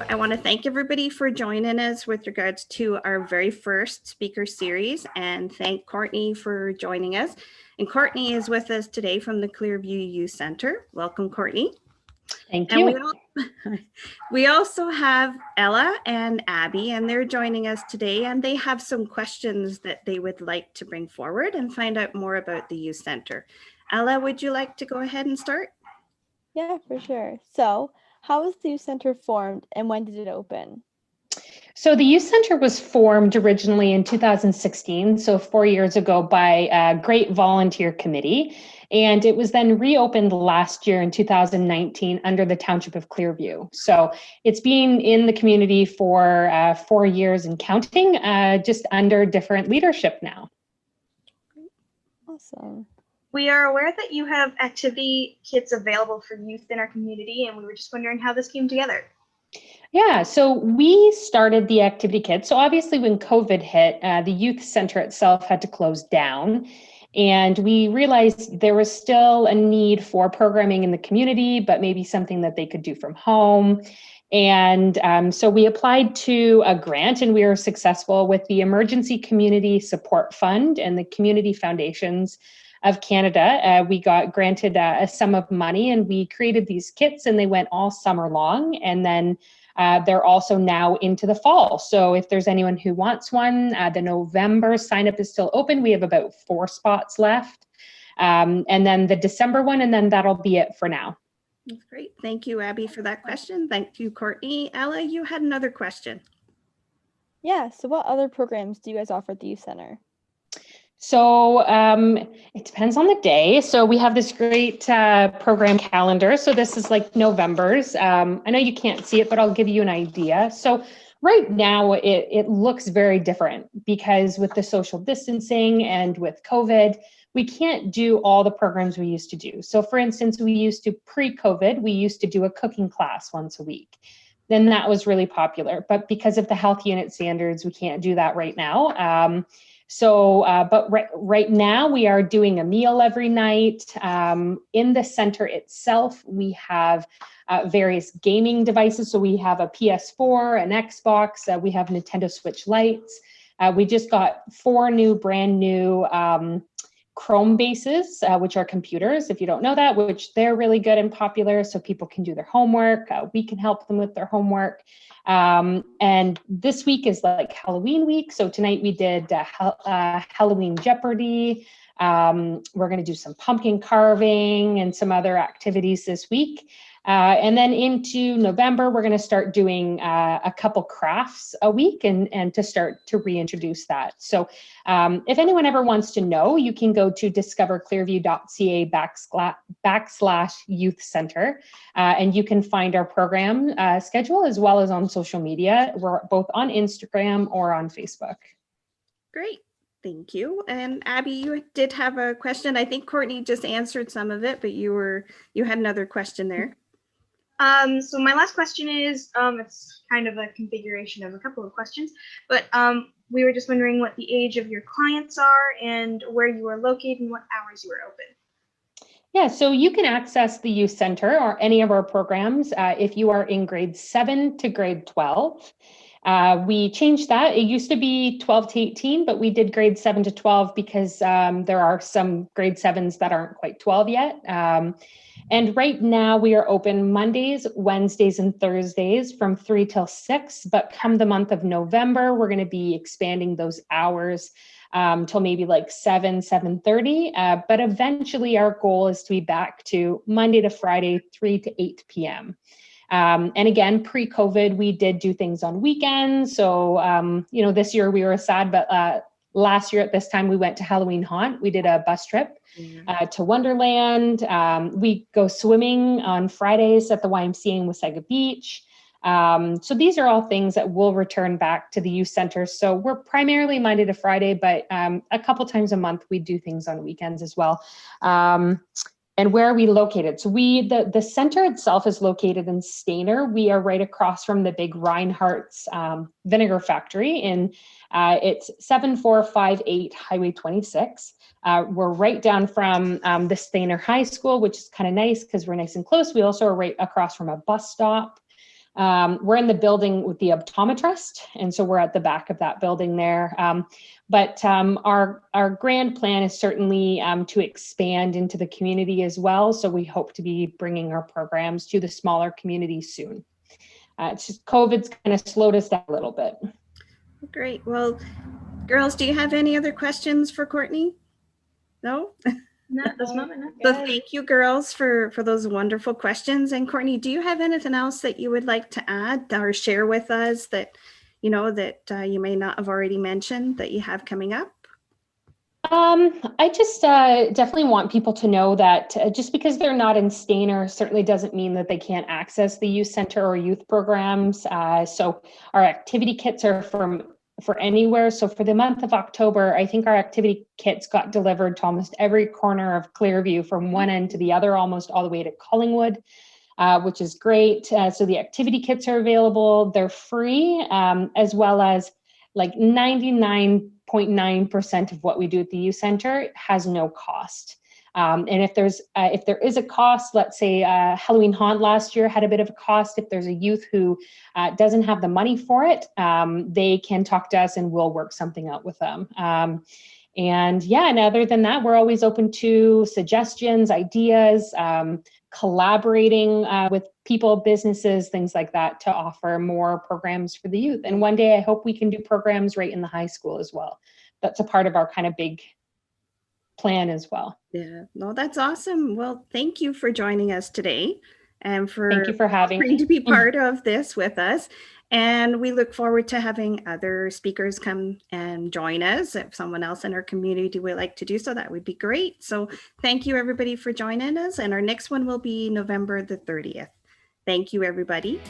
I want to thank everybody for joining us with regards to our very first speaker series, and thank Courtney for joining us. And Courtney is with us today from the Clearview Youth Center. Welcome, Courtney. Thank you. We also have Ella and Abby, and they're joining us today, and they have some questions that they would like to bring forward and find out more about the Youth Center. Ella, would you like to go ahead and start? Yeah, for sure. So, how was the Youth Center formed and when did it open? So the Youth Center was formed originally in 2016, so 4 years ago, by a great volunteer committee. And it was then reopened last year in 2019 under the Township of Clearview. So it's been in the community for 4 years and counting, just under different leadership now. Awesome. We are aware that you have activity kits available for youth in our community, and we were just wondering how this came together. Yeah, so we started the activity kit. So obviously when COVID hit, the youth center itself had to close down. And we realized there was still a need for programming in the community, but maybe something that they could do from home. And so we applied to a grant, and we were successful with the Emergency Community Support Fund and the Community Foundations of Canada. We got granted a sum of money, and we created these kits, and they went all summer long. And then they're also now into the fall. So if there's anyone who wants one, the November sign up is still open. We have about 4 spots left. And then the December one, and then that'll be it for now. That's great. Thank you, Abby, for that question. Thank you, Courtney. Ella, you had another question. Yeah, so what other programs do you guys offer at the Youth Center? So it depends on the day. So we have this great program calendar. So this is like November's. I know you can't see it, but I'll give you an idea. So right now it looks very different because with the social distancing and with COVID, we can't do all the programs we used to do. So for instance, pre-COVID, we used to do a cooking class once a week. Then that was really popular. But because of the health unit standards, we can't do that right now. But right now we are doing a meal every night. In the center itself, we have various gaming devices. So we have a PS4, an Xbox, we have Nintendo Switch Lites. We just got 4 brand new Chrome bases, which are computers, if you don't know that, which they're really good and popular. So people can do their homework. We can help them with their homework. And this week is like Halloween week. So tonight we did Halloween Jeopardy. We're going to do some pumpkin carving and some other activities this week. And then into November, we're going to start doing a couple crafts a week and to start to reintroduce that. So if anyone ever wants to know, you can go to discoverclearview.ca/youth center, and you can find our program schedule as well as on social media. We're both on Instagram or on Facebook. Great. Thank you. And Abby, you did have a question. I think Courtney just answered some of it, but you had another question there. So my last question is, it's kind of a configuration of a couple of questions, but we were just wondering what the age of your clients are and where you are located and what hours you are open. Yeah, so you can access the Youth Center or any of our programs if you are in grade 7 to grade 12. We changed that. It used to be 12 to 18, but we did grade 7 to 12 because there are some grade 7s that aren't quite 12 yet. And right now we are open Mondays, Wednesdays, and Thursdays from 3 till 6. But come the month of November, we're going to be expanding those hours till maybe like 7:30. But eventually our goal is to be back to Monday to Friday, 3 to 8 p.m. And again, pre-COVID, we did do things on weekends. So, this year we were sad, but last year at this time we went to Halloween Haunt. We did a bus trip to Wonderland. We go swimming on Fridays at the YMCA in Wasaga Beach. So these are all things that will return back to the youth center. So we're primarily Monday to Friday, but a couple times a month we do things on weekends as well. And where are we located? So the center itself is located in Stayner. We are right across from the big Reinhardt's vinegar factory, and it's 7458 Highway 26. We're right down from the Stayner High School, which is kind of nice because we're nice and close. We also are right across from a bus stop. We're in the building with the optometrist, and so we're at the back of that building there. But our grand plan is certainly to expand into the community as well. So we hope to be bringing our programs to the smaller communities soon. It's just COVID's kind of slowed us down a little bit. Great. Well, girls, do you have any other questions for Courtney? No? Not at this moment. No. So thank you, girls, for those wonderful questions. And Courtney, do you have anything else that you would like to add or share with us that, you know, that you may not have already mentioned that you have coming up? I just definitely want people to know that just because they're not in Stayner certainly doesn't mean that they can't access the youth center or youth programs. So our activity kits are for anywhere. So for the month of October, I think our activity kits got delivered to almost every corner of Clearview from one end to the other, almost all the way to Collingwood, which is great. So the activity kits are available. They're free, as well as like 99.9% of what we do at the youth center has no cost. And if there is a cost, let's say Halloween Haunt last year had a bit of a cost. If there's a youth who doesn't have the money for it, they can talk to us and we'll work something out with them. And yeah, and other than that, we're always open to suggestions, ideas, collaborating with people, businesses, things like that to offer more programs for the youth. And one day I hope we can do programs right in the high school as well. That's a part of our kind of big plan as well. Yeah, no, that's awesome. Well, thank you for joining us today and Thank you for having offering me. to be part of this with us. And we look forward to having other speakers come and join us. If someone else in our community would like to do so, that would be great. So thank you everybody for joining us. And our next one will be November the 30th. Thank you, everybody.